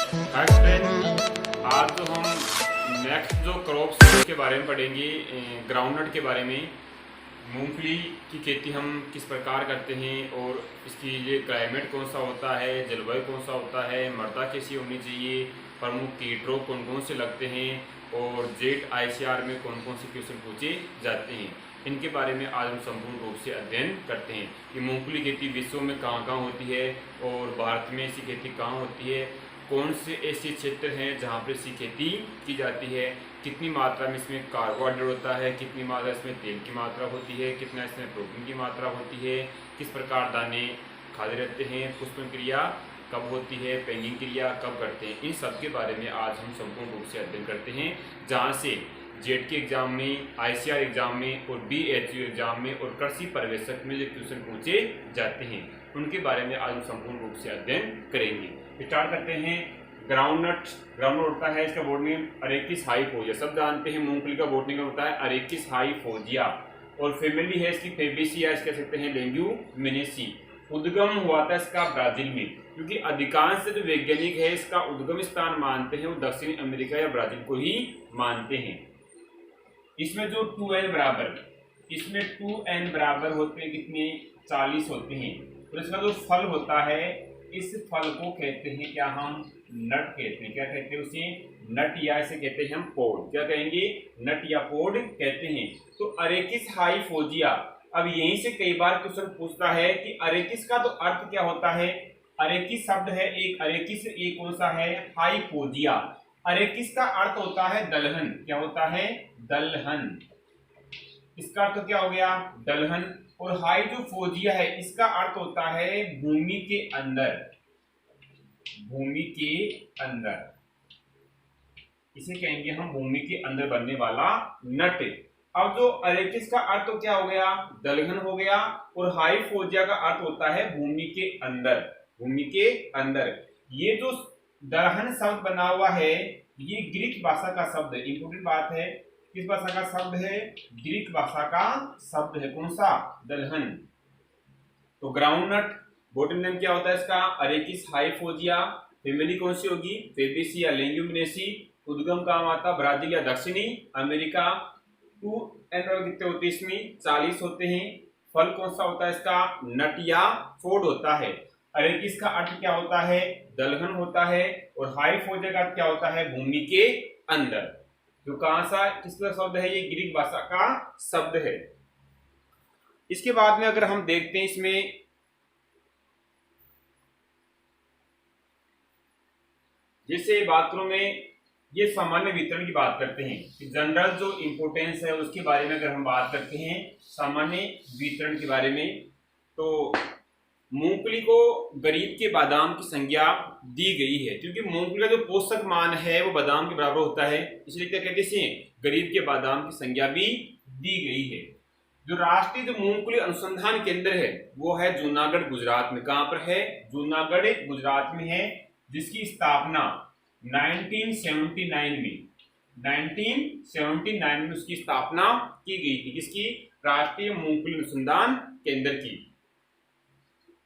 Hi friend, आज जो हम नेक्स्ट जो क्रॉप्स के बारे में पढ़ेंगे, ग्राउंडनट के बारे में। मूंगफली की खेती हम किस प्रकार करते हैं और इसकी ये क्लाइमेट कौन सा होता है, जलवायु कौन सा होता है, मृदा कैसी होनी चाहिए, प्रमुख कीट रोग कौन कौन से लगते हैं और जेट आईसीआर में कौन कौन से क्वेश्चन पूछे जाते हैं, इनके बारे में आज हम संपूर्ण रूप से अध्ययन करते हैं कि मूंगफली खेती विश्व में कहाँ कहाँ होती है और भारत में ऐसी खेती कहाँ होती है, कौन से ऐसे क्षेत्र हैं जहाँ पर इसकी खेती की जाती है, कितनी मात्रा में इसमें कार्बोहाइड्रेट होता है, कितनी मात्रा इसमें तेल की मात्रा होती है, कितना इसमें प्रोटीन की मात्रा होती है, किस प्रकार दाने खाते रहते हैं, पुष्पन क्रिया कब होती है, पैंगिंग क्रिया कब करते हैं, इन सब के बारे में आज हम संपूर्ण रूप से अध्ययन करते हैं। जहाँ से जेट के एग्जाम में, आईसीआर एग्जाम में और बीएचयू एग्जाम में और कृषि पर्यवेक्षक में जो क्वेश्चन पूछे जाते हैं उनके बारे में आज हम संपूर्ण रूप से अध्ययन करेंगे। स्टार्ट करते हैं। ग्राउंडनट होता है, इसका बोर्ड नेम अरेकिस हाइपोजिया। सब जानते हैं मूंगफली का बोर्ड नेम होता है अरेकिस हाइपोजिया और फैमिली है इसकी फेबेसिया, इसके सकते हैं लेग्यूमिनेसी। उद्गम हुआ था इसका ब्राजील में, क्योंकि अधिकांश जो वैज्ञानिक है इसका उद्गम स्थान मानते हैं वो दक्षिणी अमेरिका या ब्राजील को ही मानते हैं। इसमें जो 2n बराबर होते हैं कितने, 40 होते हैं। और इसका जो फल होता है इस फल को कहते हैं क्या, हम नट कहते हैं। क्या कहते हैं उसे, नट, या इसे कहते हैं हम पोड। क्या कहेंगे, नट या पोड कहते हैं। तो अरेकिस हाइपोजिया, अब यहीं से कई बार क्वेश्चन पूछता है कि अरेकिस का तो अर्थ क्या होता है। अरेकिस शब्द है एक, अरेकिस एक कौन सा है, हाइपोजिया। अरेकिस का अर्थ होता है दलहन। क्या होता है, दलहन। इसका अर्थ क्या हो गया, दलहन। और हाई जो फोजिया है इसका अर्थ होता है भूमि के अंदर, भूमि के अंदर। इसे कहेंगे हम भूमि के अंदर बनने वाला नट। अब जो अरेकिस का अर्थ तो क्या हो गया, दलहन हो गया, और हाई फोजिया का अर्थ होता है भूमि के अंदर, भूमि के अंदर। ये जो दलहन शब्द बना हुआ है ये ग्रीक भाषा का शब्द है। इंपोर्टेंट बात है, किस भाषा का शब्द है, ग्रीक भाषा का शब्द है। कौन सा, दलहन। तो ग्राउंडनट बॉटम नेम क्या होता है इसका, अरेकिस हाइपोजिया। फैमिली कौन सी होगी, फेबेसिया लेग्यूमिनेसी। उद्गम कहाँ आता, ब्राजील या दक्षिणी अमेरिका। 2n कितने होते हैं इसमें, 40 होते हैं। फल कौन सा होता है इसका, नट या फोड होता है। अरेकिस का अर्थ क्या होता है, दलहन होता है। और हाइपोजिया का अर्थ क्या होता है, भूमि के अंदर। जो कहां सा किसका शब्द है, ये ग्रीक भाषा का शब्द है। इसके बाद में अगर हम देखते हैं इसमें जैसे बात करूं में ये सामान्य वितरण की बात करते हैं कि जनरल जो इंपोर्टेंस है उसके बारे में अगर हम बात करते हैं सामान्य वितरण के बारे में, तो मूंगफली को गरीब के बादाम की संज्ञा दी गई है, क्योंकि मूंगफली का जो पोषक मान है वो बादाम के बराबर होता है, इसलिए क्या कहते हैं, गरीब के बादाम की संज्ञा भी दी गई है। जो राष्ट्रीय जो मूंगफली अनुसंधान केंद्र है वो है जूनागढ़ गुजरात में। कहां पर है, जूनागढ़ गुजरात में है, जिसकी स्थापना 1979 में उसकी स्थापना की गई थी। किसकी, राष्ट्रीय मूंगफली अनुसंधान केंद्र की।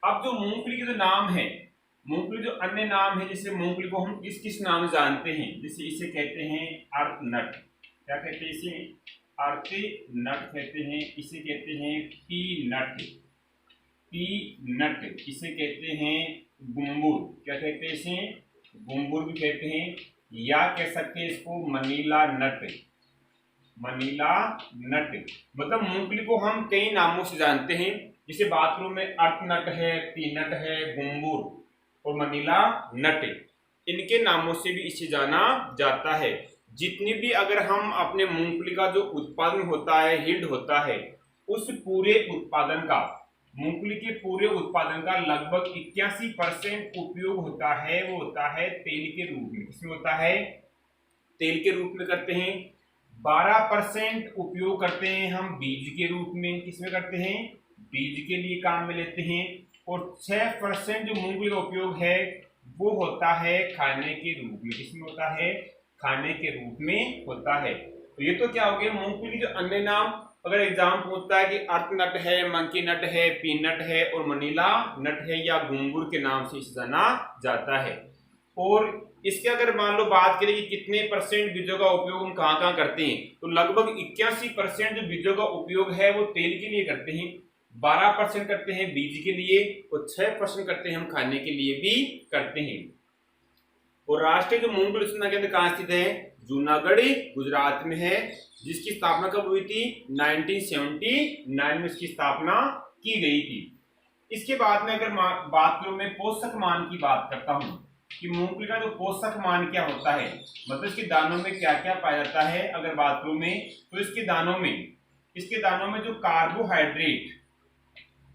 अब जो मूंगफली के जो नाम है, मूंगफली जो अन्य नाम है, जैसे मूंगफली को हम किस किस नाम से जानते हैं, जैसे इसे कहते हैं अर्थ नट। क्या कहते हैं इसे, अर्थ नट कहते हैं। इसे कहते हैं पी नट, इसे कहते हैं गुम्बुर। क्या कहते हैं इसे, गुम्बुर भी कहते हैं, या कह सकते हैं इसको मनीला नट। मतलब मूंगफली को हम कई नामों से जानते हैं, जिसे बाथरूम में अर्थ नट है, पीनट है, गुम्बुर और मनीला नट, इनके नामों से भी इसे जाना जाता है। जितनी भी अगर हम अपने मूंगफली का जो उत्पादन होता है, यील्ड होता है, उस पूरे उत्पादन का, मूंगफली के पूरे उत्पादन का लगभग 81% उपयोग होता है, वो होता है तेल के रूप में। किसमें होता है, तेल के रूप में करते हैं। 12% उपयोग करते हैं हम बीज के रूप में। किसमें करते हैं, बीज के लिए काम में लेते हैं। और 6% जो मूंगफली का उपयोग है वो होता है खाने के रूप में। किसमें होता है, खाने के रूप में होता है। तो ये तो क्या हो गया मूंगफली जो अन्य नाम। अगर एग्जाम पूछता है कि अर्थ नट है, मंकी नट है, पीनट है और मनीला नट है या गुम्बुर के नाम से इसे जाना जाता है। और इसके अगर मान लो बात करें कि कितने परसेंट बीजों का उपयोग हम कहाँ कहाँ करते हैं, तो लगभग 81% जो बीजों का उपयोग है वो तेल के लिए करते हैं, 12% करते हैं बीज के लिए और 6% करते हैं हम खाने के लिए भी करते हैं। और राष्ट्रीय जो मूंगफली अनुसंधान केंद्र कहाँ स्थित है, जूनागढ़ गुजरात में है, जिसकी स्थापना कब हुई थी, 1979 में इसकी स्थापना की गई थी। इसके बाद में अगर बात करूं मैं पोषक मान की बात करता हूं कि मूंगफली का जो पोषक मान क्या होता है, मतलब इसके दानों में क्या क्या पाया जाता है, अगर बात करूं मैं तो इसके दानों में जो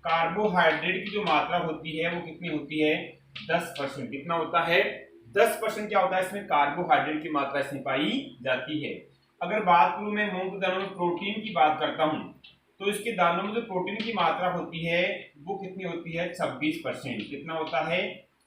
कार्बोहाइड्रेट की जो मात्रा होती है वो कितनी होती है, 10%। कितना होता है, 10% क्या होता है इसमें कार्बोहाइड्रेट की मात्रा इसमें पाई जाती है। अगर बात करूं मैं मूंग के दानों में प्रोटीन की बात करता हूं तो इसके दानों में जो प्रोटीन की मात्रा होती है वो कितनी होती है, 26%। कितना होता है,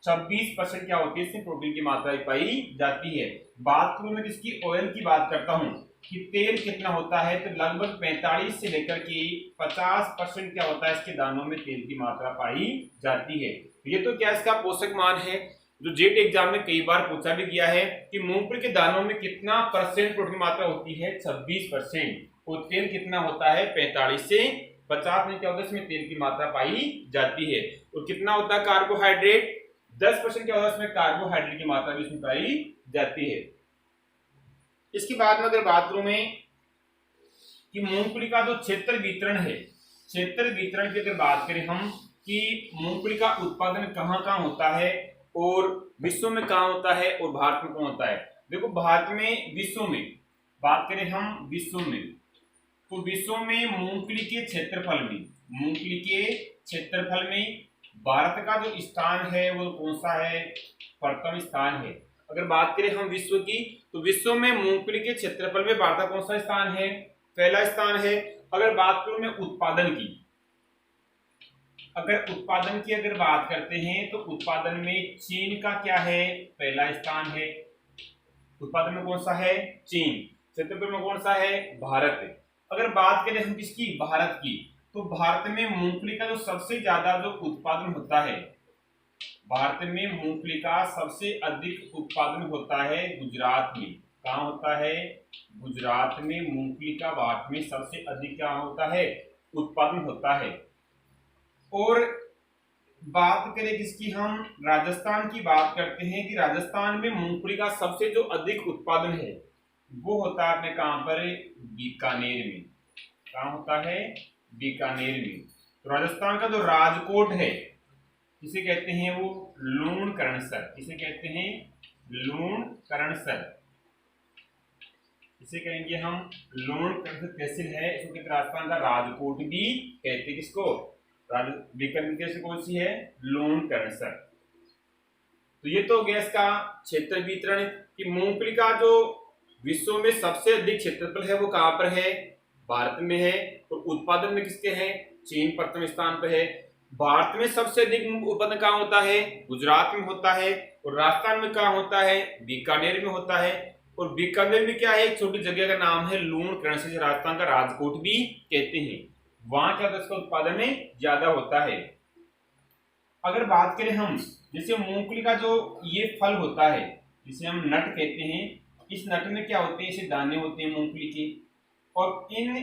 26% क्या होती है इसमें प्रोटीन की मात्रा पाई जाती है। बात करूं मैं किसकी, ऑयल की बात करता हूं कि तेल कितना होता है, तो लगभग 45 से लेकर के 50% क्या होता है इसके दानों में तेल की मात्रा पाई जाती है। ये तो क्या इसका पोषक मान है, जो जेट एग्जाम में कई बार पूछा भी गया है कि मूंगफली के दानों में कितना परसेंट प्रोटीन मात्रा होती है, 26%, और तेल कितना होता है, 45 से 50 में क्या होता है इसमें तेल की मात्रा पाई जाती है। और कितना होता है कार्बोहाइड्रेट, 10% क्या होता है इसमें कार्बोहाइड्रेट की मात्रा भी इसमें पाई जाती है। इसके बाद में अगर बात करूं मैं कि मूंगफली का जो क्षेत्र वितरण है, क्षेत्र वितरण की अगर बात करें हम कि मूंगफली का उत्पादन कहाँ कहाँ होता है और विश्व में कहाँ होता है और भारत में कहाँ होता है। देखो भारत में, विश्व में बात करें हम, विश्व में तो विश्व में मूंगफली के क्षेत्रफल में भारत का जो स्थान है वो कौन सा है, प्रथम स्थान है। अगर बात करें हम विश्व की तो विश्व में मूंगफली के क्षेत्रफल में भारत का कौन सा स्थान है, पहला स्थान है। अगर बात करूं मैं उत्पादन की, अगर बात करते हैं तो उत्पादन में चीन का क्या है, पहला स्थान है। उत्पादन में कौन सा है, चीन। क्षेत्रफल में कौन सा है, भारत। अगर बात करें हम किसकी, भारत की, तो भारत में मूंगफली का जो सबसे ज्यादा जो उत्पादन होता है, भारत में मूंगफली का सबसे अधिक उत्पादन होता है गुजरात में। कहाँ होता है, गुजरात में मूंगफली का भारत में सबसे अधिक क्या होता है, उत्पादन होता है। और बात करें किसकी, हम राजस्थान की बात करते हैं कि राजस्थान में मूंगफली का सबसे जो अधिक उत्पादन है वो होता है अपने कहां पर, बीकानेर में। कहां होता है, बीकानेर में। तो राजस्थान का जो राजकोट है किसे कहते हैं, वो लूणकरणसर। किसे कहते हैं, लूणकरणसर। इसे कहेंगे हम लूणकरणसर तहसील है, इसको कहते राजस्थान का राजकोट भी कहते हैं। किसको, बीकानेर से कौन सी है, लूणकरणसर। तो ये तो गया इसका क्षेत्र वितरण कि मूंगफली का जो विश्व में सबसे अधिक क्षेत्रफल है वो कहां पर है, भारत में है। और उत्पादन में किसके है, चीन प्रथम स्थान पर है। भारत में सबसे अधिक उत्पादन कहाँ होता है, गुजरात में होता है। और राजस्थान में कहाँ होता है, बीकानेर में होता है। और बीकानेर में क्या है, एक छोटी जगह का नाम है लूणकरणसर, से राजस्थान का राजकोट भी कहते हैं। वहां क्या इसका उत्पादन ज्यादा होता है। अगर बात करें हम, जैसे मूंगफली का जो ये फल होता है जिसे हम नट कहते हैं, इस नट में क्या होते हैं, इसे दाने होते हैं मूंगफली के। और इन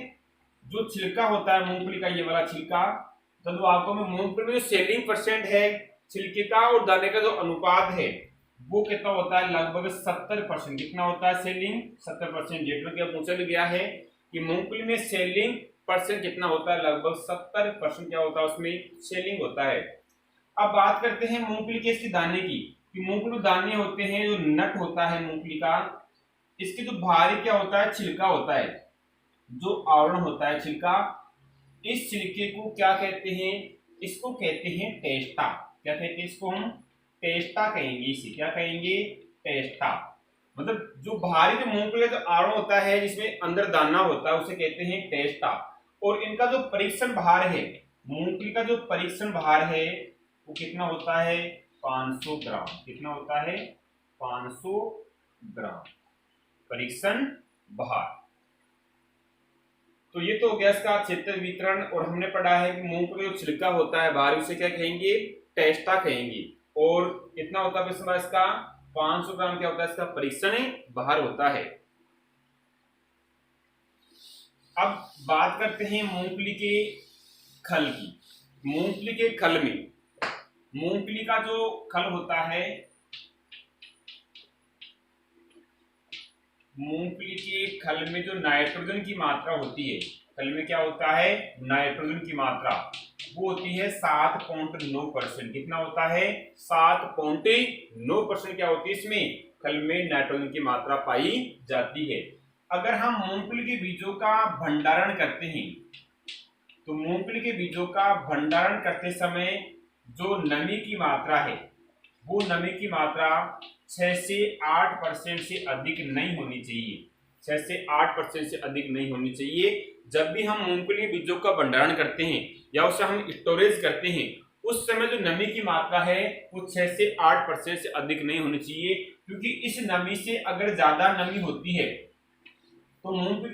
जो छिलका होता है मूंगफली का, ये वाला छिलका, तो आपको में मूंगफली में जो सेलिंग परसेंट है छिलके का और दाने का जो अनुपात है वो कितना होता है, लगभग 70%। कितना होता है, सेलिंग 70%। जेट में क्या पूछा गया है कि मूंगफली में सेलिंग परसेंट कितना होता है, लगभग 70% क्या होता है उसमें सेलिंग होता है। अब बात करते हैं मूंगफली के इसके दाने की, कि मूंगफली दाने होते हैं, जो नट होता है मूंगफली का, इसके जो बाहरी क्या होता है, छिलका होता है, जो आवरण होता है छिलका, इस छिलके को क्या कहते हैं, इसको कहते हैं टेस्टा। क्या कहते हैं इसको, हम टेस्टा कहेंगे। इसे क्या कहेंगे, टेस्टा। मतलब जो बाहरी जो मूंगफली का जो आवरण होता है जिसमें अंदर दाना होता है उसे कहते हैं टेस्टा। और इनका जो परीक्षण भार है, मूंगफली का जो परीक्षण भार है वो कितना होता है, 500 ग्राम। कितना होता है, 500 ग्राम परीक्षण भार। तो ये तो गैस का क्षेत्र वितरण। और हमने पढ़ा है कि मूंगफली जो छिलका होता है बाहर, उसे क्या कहेंगे, टेस्टा कहेंगे। और कितना होता है इसका 500 ग्राम क्या होता है इसका परीक्षण बाहर होता है। अब बात करते हैं मूंगफली के खल की। मूंगफली के खल में, मूंगफली का जो खल होता है, मूंगफली के खल में जो नाइट्रोजन की मात्रा होती है, खल में क्या होता है नाइट्रोजन की मात्रा, वो होती है 7.9%। कितना होता है 7.9% क्या होती है इसमें खल में नाइट्रोजन की मात्रा पाई जाती है। अगर हम मूंगफली के बीजों का भंडारण करते हैं तो मूंगफली के बीजों का भंडारण करते समय जो नमी की मात्रा है वो नमी की मात्रा 6 से 8% से अधिक नहीं होनी चाहिए। 6 से 8% से अधिक नहीं होनी चाहिए। जब भी हम मूंगफली के बीजों का भंडारण करते हैं या उसे हम स्टोरेज करते हैं उस समय जो नमी की मात्रा है वो 6 से 8% से अधिक नहीं होनी चाहिए, क्योंकि इस नमी से अगर ज्यादा नमी होती है तो मूंगफली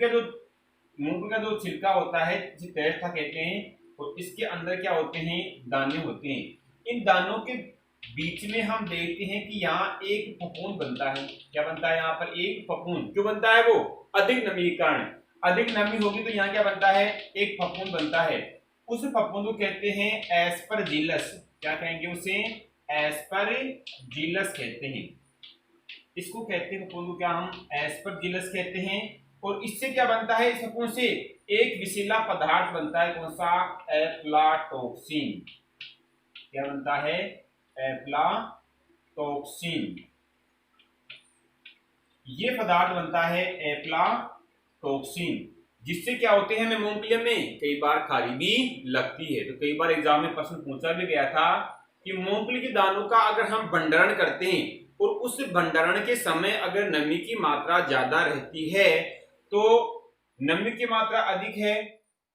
का जो छिलका होता है जिसे टेस्टा कहते हैं, और इसके अंदर क्या होते हैं दाने होते हैं। इन दानों के बीच में हम देखते हैं कि यहाँ एक फफूंद बनता है। क्या बनता है यहाँ पर एक फफूंद। क्यों बनता है वो अधिक नमी के कारण। अधिक नमी होगी तो यहाँ क्या बनता है एक फफूंद बनता है। उस फफूंद को कहते हैं एस्परजिलस। क्या कहेंगे उसे एस्परजिलस कहते हैं। इसको कहते हैं फफूंद को क्या हम एस्परजिलस कहते हैं। और इससे क्या बनता है इस फफूंद से एक विषैला पदार्थ बनता है। कौन सा एफ्लाटॉक्सिन। क्या बनता है एफ्लाटॉक्सिन। ये पदार्थ बनता है एफ्लाटॉक्सिन, जिससे क्या होते हैं हमें मूंगफली में कई बार खारी भी लगती है। तो कई बार एग्जाम में प्रश्न पूछा भी गया था कि मूंगफली के दानों का अगर हम भंडारण करते हैं और उस भंडारण के समय अगर नमी की मात्रा ज्यादा रहती है तो नमी की मात्रा अधिक है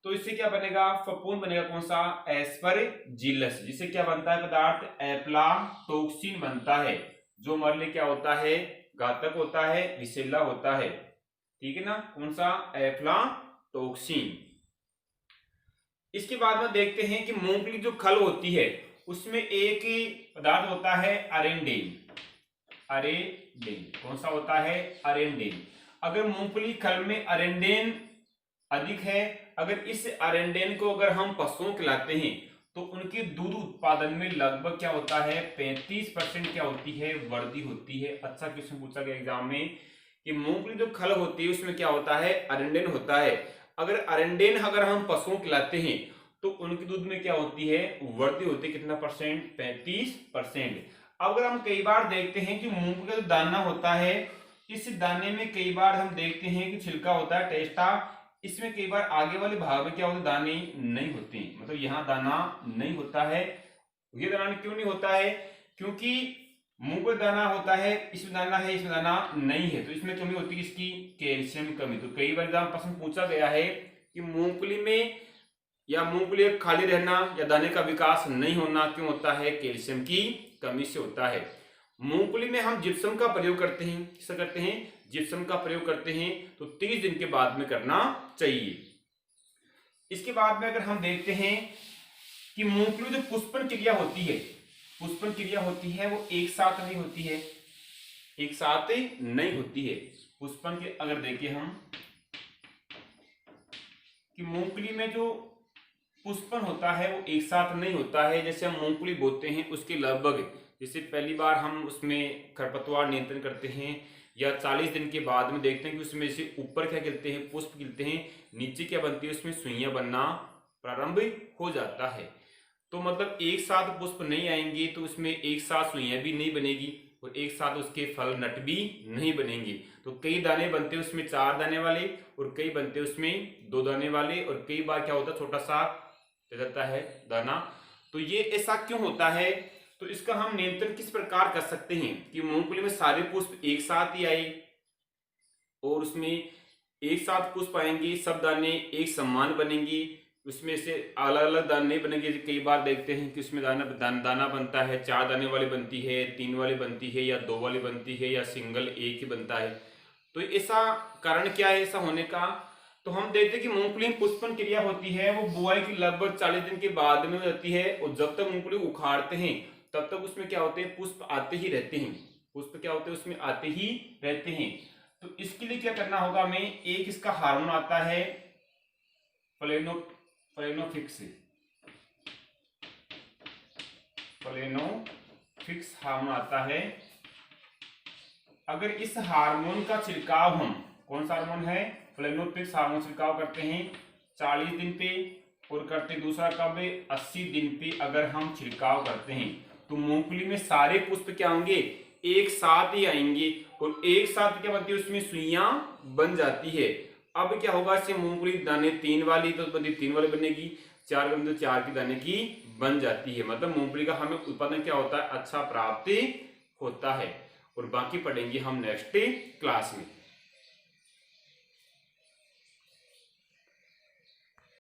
तो इससे क्या बनेगा फफूंद बनेगा। कौन सा एस्परजिलस, जिससे क्या बनता है पदार्थ एफ्लाटॉक्सिन बनता है, जो हमारे लिए क्या होता है घातक होता है, विषैला होता है। ठीक है ना, कौन सा एफ्लाटॉक्सिन। इसके बाद में देखते हैं कि मूंगफली जो खल होती है उसमें एक पदार्थ होता है अरेंडेन। अरेंडेन कौन सा होता है अरेंडेन। अगर मूंगफली खल में अरेंडेन अधिक है, अगर इस अरेंडेन को अगर हम पशुओं को खिलाते हैं तो उनके दूध उत्पादन में लगभग क्या होता है 35% क्या होती है वृद्धि होती है। अच्छा क्वेश्चन पूछा गया एग्जाम में कि मूंगफली जो खल होती है उसमें क्या होता है अरेंडेन होता है। अगर अरेंडेन अगर हम पशुओं को खिलाते हैं तो उनके दूध में क्या होती है वृद्धि होती है। कितना परसेंट 35%। अगर हम कई बार देखते हैं कि मूंगफली का जो दाना होता है इस दाने में कई बार हम देखते हैं कि छिलका होता है टेस्टा, इसमें कई बार आगे वाले भाग में क्या होता है दाने नहीं होते, मतलब यहाँ दाना नहीं होता है। ये दाना क्यों नहीं होता है क्योंकि मूंगफली दाना होता है इसमें दाना है इसमें दाना नहीं है, तो इसमें कमी होती है इसकी कैल्शियम की कमी। तो कई बार एग्जाम प्रश्न पूछा गया है कि मूंगफली में या मूंगफली खाली रहना या दाने का विकास नहीं होना क्यों होता है कैल्शियम की कमी से होता है। मूंगफली में हम जिप्सम का प्रयोग करते हैं। किसका करते हैं जिप्सम का प्रयोग करते हैं, तो 30 दिन के बाद में करना चाहिए। इसके बाद में अगर हम देखते हैं कि मूंगफली जो पुष्पन क्रिया होती है, पुष्पन क्रिया होती है वो एक साथ नहीं होती है, एक साथ नहीं होती है। पुष्पन के अगर देखें हम कि मूंगफली में जो पुष्पन होता है वो एक साथ नहीं होता है। जैसे हम मूंगफली बोते हैं उसके लगभग जैसे पहली बार हम उसमें खरपतवार नियंत्रण करते हैं या 40 दिन के बाद में देखते हैं कि उसमें से ऊपर क्या गिरते हैं पुष्प गिरते हैं, नीचे क्या बनती है उसमें सुइयां बनना प्रारंभ हो जाता है। तो मतलब एक साथ पुष्प नहीं आएंगे तो उसमें एक साथ सुइयां भी नहीं बनेगी और एक साथ उसके फल नट भी नहीं बनेंगे। तो कई दाने बनते हैं उसमें 4 दाने वाले और कई बनते हैं उसमें 2 दाने वाले और कई बार क्या होता है छोटा सा जाता है दाना। तो ये ऐसा क्यों होता है, तो इसका हम नियंत्रण किस प्रकार कर सकते हैं कि मूंगफली में सारे पुष्प एक साथ ही आए और उसमें एक साथ पुष्प आएंगे, सब दाने एक समान बनेंगी, उसमें से अलग अलग दाने नहीं बनेंगे। कई बार देखते हैं कि उसमें दाना बनता है 4 दाने वाली बनती है, 3 वाली बनती है या 2 वाली बनती है या सिंगल एक ही बनता है। तो ऐसा कारण क्या है ऐसा होने का, तो हम देखते हैं कि मूंगफली में पुष्पन क्रिया होती है वो बुआई की लगभग 40 दिन के बाद में हो जाती है और जब तक मूंगफली उखाड़ते हैं तब तक उसमें क्या होते हैं पुष्प आते ही रहते हैं। पुष्प क्या होते हैं उसमें आते ही रहते हैं। तो इसके लिए क्या करना होगा हमें, एक इसका हार्मोन आता है फ्लेनोफिक्स हार्मोन आता है। अगर इस हार्मोन का छिड़काव हम, कौन सा हार्मोन है, फ्लेनोफिक्स हार्मोन छिड़काव करते हैं 40 दिन पे, और करते दूसरा कब, 80 दिन पे अगर हम छिड़काव करते हैं तो मूंगफली में सारे पुष्प क्या होंगे, एक साथ ही आएंगे, और एक साथ क्या बनती है उसमें सुइयां बन जाती है। अब क्या होगा, इससे मूंगफली दाने 3 वाली तो बनती 3 वाली बनेगी, 4 का मतलब 4 की दाने की बन जाती है। मतलब मूंगफली का हमें उत्पादन क्या होता है, अच्छा प्राप्त होता है। और बाकी पढ़ेंगे हम नेक्स्ट क्लास में।